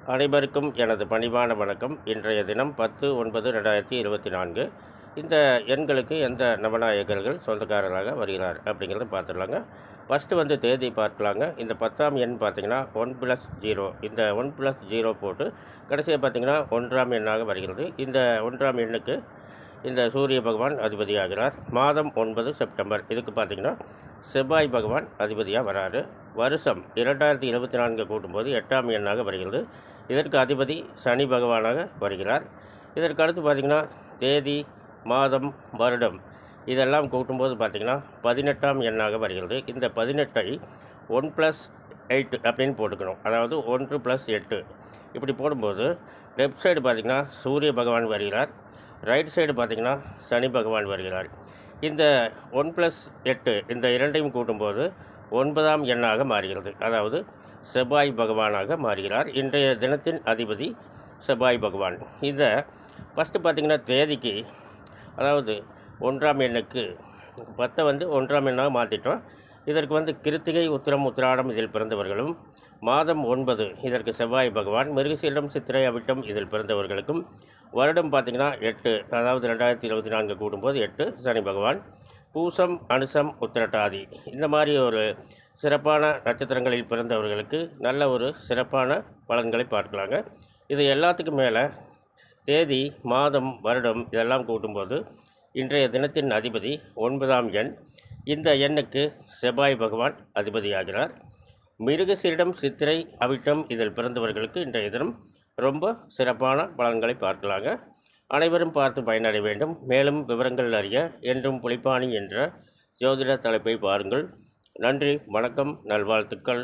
அனைவருக்கும் எனது பணிவான வணக்கம். இன்றைய தினம் 10/9/2024. இந்த எண்களுக்கு எந்த நவநாயகர்கள் சொந்தக்காரராக வருகிறார் அப்படிங்கிறத பார்த்துடலாங்க. ஃபஸ்ட்டு தேதி பார்க்கலாங்க. இந்த 10ஆம் எண் பார்த்திங்கன்னா 1+0. இந்த 1+0 போட்டு கடைசியாக பார்த்திங்கன்னா 1ஆம் எண்ணாக வருகிறது. இந்த 1ஆம் எண்ணுக்கு இந்த சூரிய பகவான் அதிபதியாகிறார். மாதம் 9 செப்டம்பர். இதுக்கு பார்த்திங்கன்னா செவ்வாய் பகவான் அதிபதியாக வராரு. வருஷம் 2024 கூட்டும்போது 8ஆம் எண்ணாக வருகிறது. இதற்கு அதிபதி சனி பகவானாக வருகிறார். இதற்கு அடுத்து பார்த்திங்கன்னா தேதி, மாதம், வருடம் இதெல்லாம் கூட்டும்போது பார்த்திங்கன்னா 18ஆம் எண்ணாக வருகிறது. இந்த 18ஐ 1+8 அப்படின்னு போட்டுக்கணும். அதாவது 1+8 இப்படி போடும்போது லெஃப்ட் சைடு பார்த்திங்கன்னா சூரிய பகவான் வருகிறார். ரைட் சைடு பார்த்திங்கன்னா சனி பகவான் வருகிறார். இந்த 1+8 இந்த இரண்டையும் கூட்டும்போது 9ஆம் எண்ணாக மாறுகிறது. அதாவது செவ்வாய் பகவானாக மாறுகிறார். இன்றைய தினத்தின் அதிபதி செவ்வாய் பகவான். இதை ஃபஸ்ட்டு பார்த்திங்கன்னா தேதிக்கு, அதாவது 1ஆம் எண்ணுக்கு 10 1ஆம் எண்ணாக மாற்றிட்டோம். இதற்கு கிருத்திகை, உத்திரம், உத்திராடம் இதில் பிறந்தவர்களும், மாதம் 9 இதற்கு செவ்வாய் பகவான், மிருகசீரிடம், சித்திரை, அவிட்டம் இதில் பிறந்தவர்களுக்கும், வருடம் பார்த்திங்கன்னா 8 அதாவது 2024 கூடும்போது 8 சனி பகவான், பூசம், அனுசம், உத்திரட்டாதி இந்த மாதிரி ஒரு சிறப்பான நட்சத்திரங்களில் பிறந்தவர்களுக்கு நல்ல ஒரு சிறப்பான பலன்களை பார்க்கலாங்க. இது எல்லாத்துக்கும் மேலே தேதி, மாதம், வருடம் இதெல்லாம் கூட்டும்போது இன்றைய தினத்தின் அதிபதி 9ஆம் எண். இந்த எண்ணுக்கு செவ்வாய் பகவான் அதிபதியாகிறார். மிருகசீரிடம், சித்திரை, அவிட்டம் இதில் பிறந்தவர்களுக்கு இன்றைய தினம் ரொம்ப சிறப்பான பலன்களை பார்க்கலாங்க. அனைவரும் பார்த்து பயனடைய வேண்டும். மேலும் விவரங்கள் அறிய என்றும் புலிப்பாணி என்ற ஜோதிட தலைப்பை பாருங்கள். நன்றி, வணக்கம், நல்வாழ்த்துக்கள்.